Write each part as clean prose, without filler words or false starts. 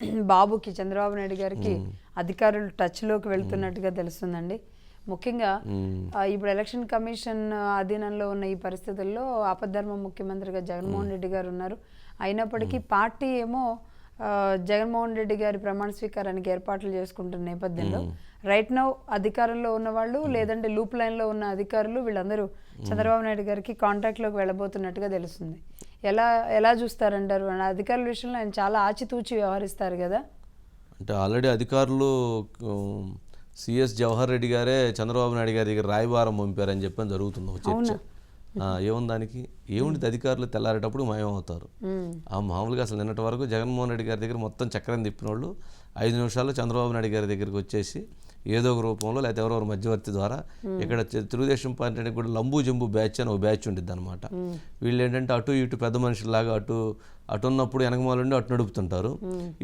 బాబుకి చంద్రబాబు నాయుడు గారికి అధికారులు టచ్లోకి వెళ్తున్నట్టుగా తెలుస్తుందండి. ముఖ్యంగా ఇప్పుడు ఎలక్షన్ కమిషన్ అధీనంలో ఉన్న ఈ పరిస్థితుల్లో ఆపద్ధర్మ ముఖ్యమంత్రిగా జగన్మోహన్ రెడ్డి గారు ఉన్నారు. అయినప్పటికీ పార్టీ ఏమో జగన్మోహన్ రెడ్డి గారి ప్రమాణ స్వీకారానికి ఏర్పాట్లు చేసుకుంటున్న నేపథ్యంలో రైట్ నౌ అధికారంలో ఉన్నవాళ్ళు లేదంటే లూప్ లైన్లో ఉన్న అధికారులు వీళ్ళందరూ చంద్రబాబు నాయుడు గారికి కాంటాక్ట్లోకి వెళ్ళబోతున్నట్టుగా తెలుస్తుంది. ఎలా చూస్తారంటారు? అధికారుల విషయంలో ఆయన చాలా ఆచితూచి వ్యవహరిస్తారు కదా. అంటే ఆల్రెడీ అధికారులు సిఎస్ జవహర్ రెడ్డి గారే చంద్రబాబు నాయుడు గారి దగ్గర రాయబారం పంపారని చెప్పని జరుగుతుంది ఒక చర్చ. ఏముంది దానికి? ఏముంది, అధికారులు తెల్లారేటప్పుడు మాయమవుతారు. మామూలుగా అసలు నిన్నటి వరకు జగన్మోహన్ రెడ్డి గారి దగ్గర మొత్తం చక్రం తిప్పిన వాళ్ళు 5 నిమిషాల్లో చంద్రబాబు నాయుడు గారి దగ్గరికి వచ్చేసి ఏదో ఒక రూపంలో లేకపోతే ఎవరెవరు మధ్యవర్తి ద్వారా ఇక్కడ తెలుగుదేశం పార్టీ కూడా లంబూ జంబు బ్యాచ్ అని ఒక బ్యాచ్ ఉండిద్ది అనమాట. వీళ్ళు ఏంటంటే అటు ఇటు పెద్ద మనుషులాగా అటు ఉన్నప్పుడు వెనకమాల ఉండి అటు నడుపుతుంటారు,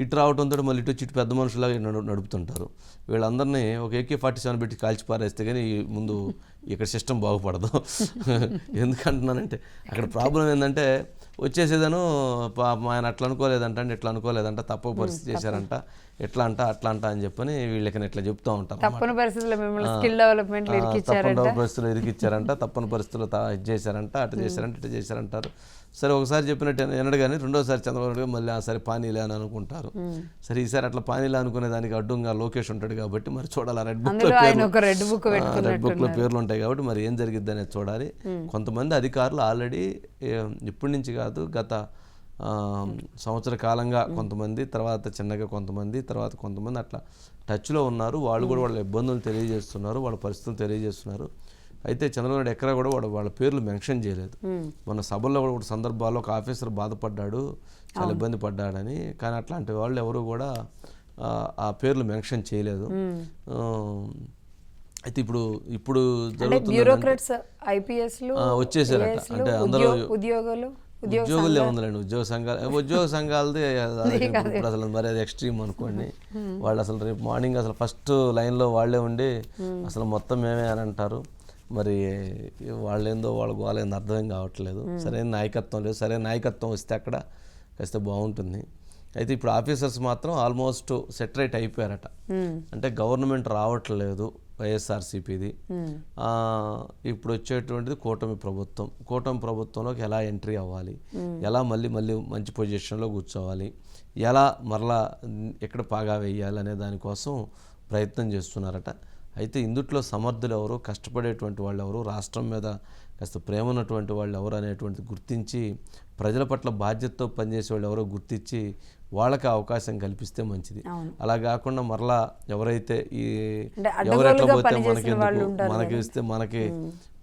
ఇటు రావడంతో మళ్ళీ ఇటు వచ్చి ఇటు పెద్ద మనుషులాగా నడుపుతుంటారు. వీళ్ళందరినీ ఒక AK-47 పెట్టి కాల్చి పారేస్తే కానీ ముందు ఇక్కడ సిస్టమ్ బాగుపడదు. ఎందుకంటున్నానంటే అక్కడ ప్రాబ్లం ఏంటంటే వచ్చేసేదను ఆయన అట్లా అనుకోలేదంట, ఇట్లా అనుకోలేదంట, తప్పు పరిస్థితి చేశారంట, ఎట్లా అంట అట్లా అంట అని చెప్పని వీళ్ళకి ఇట్లా చెప్తూ ఉంటారు. తప్పని పరిస్థితుల్లో ఇరికిచ్చారంట, తప్పని పరిస్థితుల్లో ఇది చేశారంట, అటు చేశారంట, ఇటు చేశారంటారు. సరే ఒకసారి చెప్పినట్టు ఎన్నడు కానీ రెండోసారి చంద్రబాబు నాయుడు మళ్ళీ సరే పానీలే అని అనుకుంటారు. సరే ఈసారి అట్లా పానీలే అనుకునే దానికి అడ్డుగా లోకేష్ ఉంటాడు కాబట్టి మరి చూడాలి. రెడ్ బుక్లో పేర్లు ఉంటాయి కాబట్టి మరి ఏం జరిగిద్ది అనేది చూడాలి. కొంతమంది అధికారులు ఆల్రెడీ ఇప్పటి నుంచి కాదు గత సంవత్సర కాలంగా కొంతమంది, తర్వాత చిన్నగా కొంతమంది, తర్వాత కొంతమంది అట్లా టచ్లో ఉన్నారు. వాళ్ళు కూడా వాళ్ళ ఇబ్బందులు తెలియజేస్తున్నారు, వాళ్ళ పరిస్థితులు తెలియజేస్తున్నారు. అయితే చంద్రబాబు నాయుడు ఎక్కడా కూడా వాళ్ళ పేర్లు మెన్షన్ చేయలేదు. మన సభల్లో కూడా ఒక సందర్భాల్లో ఒక ఆఫీసర్ బాధపడ్డాడు, చాలా ఇబ్బంది పడ్డాడని. కానీ అట్లాంటి వాళ్ళు ఎవరు కూడా ఆ పేర్లు మెన్షన్ చేయలేదు. అయితే ఇప్పుడు జరుగుతుంది వచ్చేసారట. అంటే అందరూ ఉద్యోగులే ఉందండి, ఉద్యోగ సంఘాలది ఇప్పుడు అసలు మరి అది ఎక్స్ట్రీమ్ అనుకోండి. వాళ్ళు అసలు రేపు మార్నింగ్ అసలు ఫస్ట్ లైన్లో వాళ్ళే ఉండి అసలు మొత్తం మేమే అని అంటారు. మరి వాళ్ళేందో వాళ్ళ గోలేందో అర్థం కావట్లేదు. సరైన నాయకత్వం లేదు. సరైన నాయకత్వం వస్తే అక్కడ కాస్త బాగుంటుంది. అయితే ఇప్పుడు ఆఫీసర్స్ మాత్రం ఆల్మోస్ట్ సెటరేట్ అయిపోయారట. అంటే గవర్నమెంట్ రావట్లేదు వైఎస్ఆర్సీపీది, ఇప్పుడు వచ్చేటువంటిది కూటమి ప్రభుత్వంలోకి ఎలా ఎంట్రీ అవ్వాలి, ఎలా మళ్ళీ మంచి పొజిషన్లో కూర్చోవాలి, ఎలా మరలా ఎక్కడ పాగా వేయాలి అనే దానికోసం ప్రయత్నం చేస్తున్నారట. అయితే ఇందుట్లో సమర్థులు ఎవరు, కష్టపడేటువంటి వాళ్ళు ఎవరు, రాష్ట్రం మీద కాస్త ప్రేమ ఉన్నటువంటి వాళ్ళు ఎవరు అనేటువంటి గుర్తించి, ప్రజల పట్ల బాధ్యతతో పనిచేసే వాళ్ళు ఎవరో గుర్తించి వాళ్ళకి అవకాశం కల్పిస్తే మంచిది. అలా కాకుండా మరలా ఎవరైతే ఎవరెట్లా పోతే మనకి ఇస్తే మనకి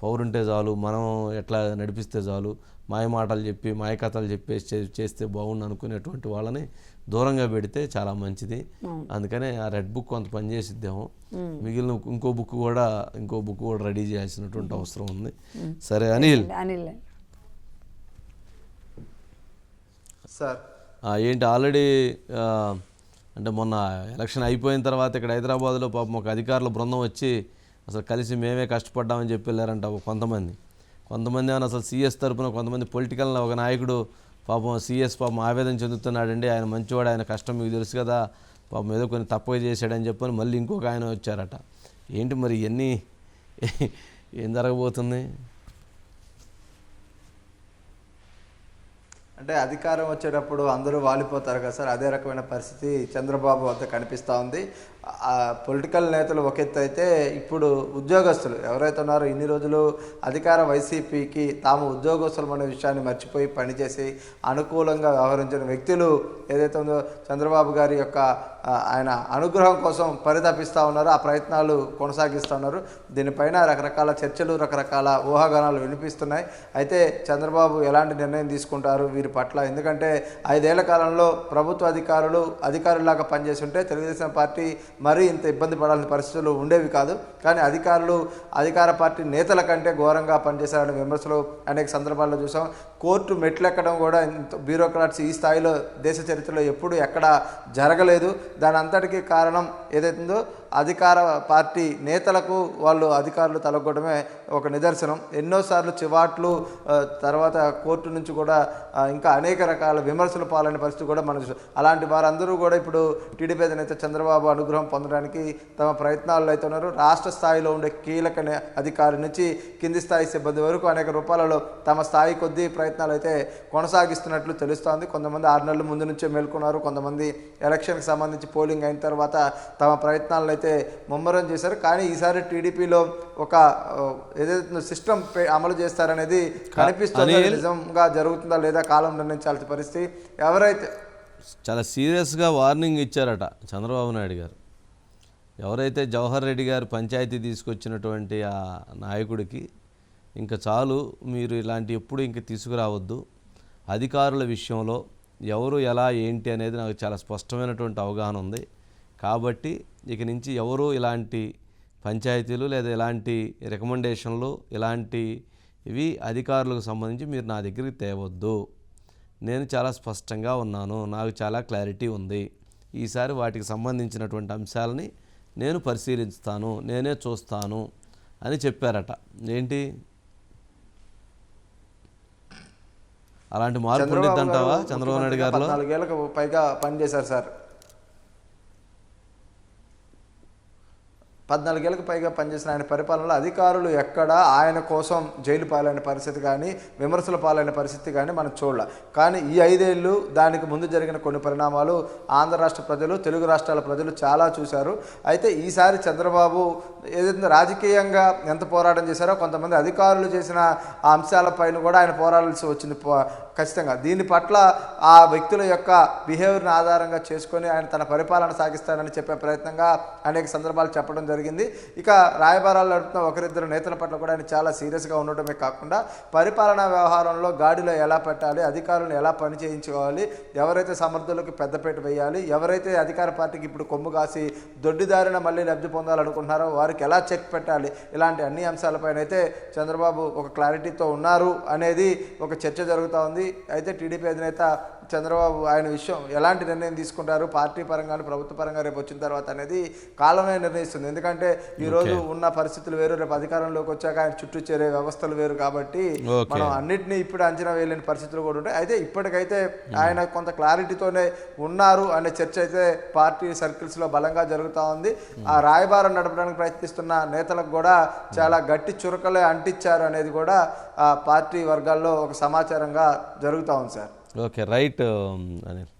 పౌరుంటే చాలు, మనం ఎట్లా నడిపిస్తే చాలు, మాయమాటలు చెప్పి మాయకథలు చెప్పేసి చేస్తే బాగుండు అనుకునేటువంటి వాళ్ళని దూరంగా పెడితే చాలా మంచిది. అందుకనే ఆ రెడ్ బుక్ కొంత పనిచేసిద్దాము, మిగిలిన ఇంకో బుక్ కూడా రెడీ చేయాల్సినటువంటి అవసరం ఉంది. సరే అనిల్ సార్, ఏంటి ఆల్రెడీ అంటే మొన్న ఎలక్షన్ అయిపోయిన తర్వాత ఇక్కడ హైదరాబాద్లో పాపం ఒక అధికారుల బృందం వచ్చి అసలు కలిసి మేమే కష్టపడ్డామని చెప్పి వెళ్ళారంట కొంతమంది ఏమైనా అసలు సిఎస్ తరఫున కొంతమంది పొలిటికల్ ఒక నాయకుడు పాపం సిఎస్ పాపం ఆవేదన చెందుతున్నాడండి, ఆయన మంచివాడు, ఆయన కష్టం మీకు తెలుసు కదా, పాపం ఏదో కొన్ని తప్పుగా చేశాడని చెప్పని మళ్ళీ ఇంకొక ఆయన వచ్చారట. ఏంటి మరి ఇవన్నీ ఏం జరగబోతుంది? అంటే అధికారం వచ్చేటప్పుడు అందరూ వాలిపోతారు కదా సార్, అదే రకమైన పరిస్థితి చంద్రబాబు వద్ద కనిపిస్తూ ఉంది. పొలిటికల్ నేతలు ఒక ఎత్తు అయితే ఇప్పుడు ఉద్యోగస్తులు ఎవరైతే ఉన్నారో ఇన్ని రోజులు అధికార వైసీపీకి తాము ఉద్యోగస్తులు అనే విషయాన్ని మర్చిపోయి పనిచేసి అనుకూలంగా వ్యవహరించిన వ్యక్తులు ఏదైతే ఉందో చంద్రబాబు గారి యొక్క ఆయన అనుగ్రహం కోసం పరితపిస్తూ ఉన్నారో ఆ ప్రయత్నాలు కొనసాగిస్తూ ఉన్నారు. దీనిపైన రకరకాల చర్చలు, రకరకాల ఊహాగానాలు వినిపిస్తున్నాయి. అయితే చంద్రబాబు ఎలాంటి నిర్ణయం తీసుకుంటారు వీరి పట్ల? ఎందుకంటే 5 ఏళ్ల కాలంలో ప్రభుత్వ అధికారులాగా పనిచేసి ఉంటే తెలుగుదేశం పార్టీ మరీ ఇంత ఇబ్బంది పడాల్సిన పరిస్థితులు ఉండేవి కాదు. కానీ అధికార పార్టీ నేతల కంటే ఘోరంగా పనిచేశారనే విమర్శలు అనేక సందర్భాల్లో చూసాం. కోర్టు మెట్లెక్కడం కూడా బ్యూరోక్రాట్స్ ఈ స్థాయిలో దేశ చరిత్రలో ఎప్పుడు ఎక్కడ జరగలేదు. దాని అంతటికీ కారణం ఏదైతుందో అధికార పార్టీ నేతలకు వాళ్ళు అధికారులు తలగొట్టడమే ఒక నిదర్శనం. ఎన్నోసార్లు చివాట్లు, తర్వాత కోర్టు నుంచి కూడా ఇంకా అనేక రకాల విమర్శలు పాలైన పరిస్థితి కూడా మనం చూసాం. అలాంటి వారందరూ కూడా ఇప్పుడు టీడీపీ అధినేత చంద్రబాబు అనుగ్రహం పొందడానికి తమ ప్రయత్నాల్లో అయితే ఉన్నారు. రాష్ట్ర స్థాయిలో ఉండే కీలక అధికారి నుంచి కింది స్థాయి సిబ్బంది వరకు అనేక రూపాలలో తమ స్థాయి కొద్దీ ప్రయత్నాలు అయితే కొనసాగిస్తున్నట్లు తెలుస్తోంది. కొంతమంది 6 నెలల ముందు నుంచే మేల్కొన్నారు, కొంతమంది ఎలక్షన్కి సంబంధించి పోలింగ్ అయిన తర్వాత తమ ప్రయత్నాలను అయితే ముమ్మరం చేశారు. కానీ ఈసారి టీడీపీలో ఒక ఏదైతే సిస్టమ్ అమలు చేస్తారనేది కనిపిస్తుంది. నిజంగా జరుగుతుందా లేదా కాలం నిర్ణయించాల్సిన పరిస్థితి. ఎవరైతే చాలా సీరియస్గా వార్నింగ్ ఇచ్చారట చంద్రబాబు నాయుడు గారు. ఎవరైతే జవహర్ రెడ్డి గారు పంచాయతీ తీసుకొచ్చినటువంటి ఆ నాయకుడికి ఇంకా చాలు, మీరు ఇలాంటి ఎప్పుడు ఇంక తీసుకురావద్దు, అధికారుల విషయంలో ఎవరు ఎలా ఏంటి అనేది నాకు చాలా స్పష్టమైనటువంటి అవగాహన ఉంది, కాబట్టి ఇక నుంచి ఎవరు ఇలాంటి పంచాయతీలు లేదా ఇలాంటి రికమెండేషన్లు ఇలాంటివి అధికారులకు సంబంధించి మీరు నా దగ్గరికి తేవద్దు, నేను చాలా స్పష్టంగా ఉన్నాను, నాకు చాలా క్లారిటీ ఉంది, ఈసారి వాటికి సంబంధించినటువంటి అంశాలని నేను పరిశీలిస్తాను, నేనే చూస్తాను అని చెప్పారట. ఏంటి అలాంటి మార్పు ఉండిద్దంటావా చంద్రబాబు నాయుడు గారు? 14 ఏళ్ళకు పైగా పనిచేశారు సార్. 14 ఏళ్ళకు పైగా పనిచేసిన ఆయన పరిపాలనలో అధికారులు ఎక్కడ ఆయన కోసం జైలు పాలైన పరిస్థితి కానీ విమర్శల పాలైన పరిస్థితి కానీ మనం చూడాల. కానీ ఈ 5 ఏళ్ళు దానికి ముందు జరిగిన కొన్ని పరిణామాలు ఆంధ్ర రాష్ట్ర ప్రజలు, తెలుగు రాష్ట్రాల ప్రజలు చాలా చూశారు. అయితే ఈసారి చంద్రబాబు ఏదైతే రాజకీయంగా ఎంత పోరాటం చేశారో కొంతమంది అధికారులు చేసిన ఆ అంశాలపైన కూడా ఆయన పోరాడాల్సి వచ్చింది ఖచ్చితంగా. దీని పట్ల ఆ వ్యక్తుల యొక్క బిహేవియర్ని ఆధారంగా చేసుకొని ఆయన తన పరిపాలన సాగిస్తానని చెప్పే ప్రయత్నంగా అనేక సందర్భాలు చెప్పడం జరిగింది. ఇక రాయబారాలు నడుపుతున్న ఒకరిద్దరు నేతల పట్ల కూడా ఆయన చాలా సీరియస్గా ఉండటమే కాకుండా పరిపాలనా వ్యవహారంలో గాడిలో ఎలా పెట్టాలి, అధికారులను ఎలా పని చేయించుకోవాలి, ఎవరైతే సమర్థులకు పెద్దపీట వేయాలి, ఎవరైతే అధికార పార్టీకి ఇప్పుడు కొమ్ము కాసి దొడ్డిదారిన మళ్ళీ లబ్ధి పొందాలనుకుంటున్నారో వారికి ఎలా చెక్ పెట్టాలి, ఇలాంటి అన్ని అంశాలపైన అయితే చంద్రబాబు ఒక క్లారిటీతో ఉన్నారు అనేది ఒక చర్చ జరుగుతూ ఉంది. అయితే టీడీపీ అధినేత చంద్రబాబు ఆయన విషయం ఎలాంటి నిర్ణయం తీసుకుంటారు పార్టీ పరంగా ప్రభుత్వ పరంగా రేపు వచ్చిన తర్వాత అనేది కాలమే నిర్ణయిస్తుంది. ఎందుకంటే ఈరోజు ఉన్న పరిస్థితులు వేరు, రేపు అధికారంలోకి వచ్చాక ఆయన చుట్టూ చేరే వ్యవస్థలు వేరు, కాబట్టి మనం అన్నింటినీ ఇప్పుడు అంచనా వేయలేని పరిస్థితులు కూడా ఉంటాయి. అయితే ఇప్పటికైతే ఆయన కొంత క్లారిటీతోనే ఉన్నారు అనే చర్చ అయితే పార్టీ సర్కిల్స్లో బలంగా జరుగుతూ ఉంది. ఆ రాయబారం నడపడానికి ప్రయత్నిస్తున్న నేతలకు కూడా చాలా గట్టి చురకలే అంటించారు అనేది కూడా ఆ పార్టీ వర్గాల్లో ఒక సమాచారంగా జరుగుతూ ఉంది సార్. Okay, right Anil.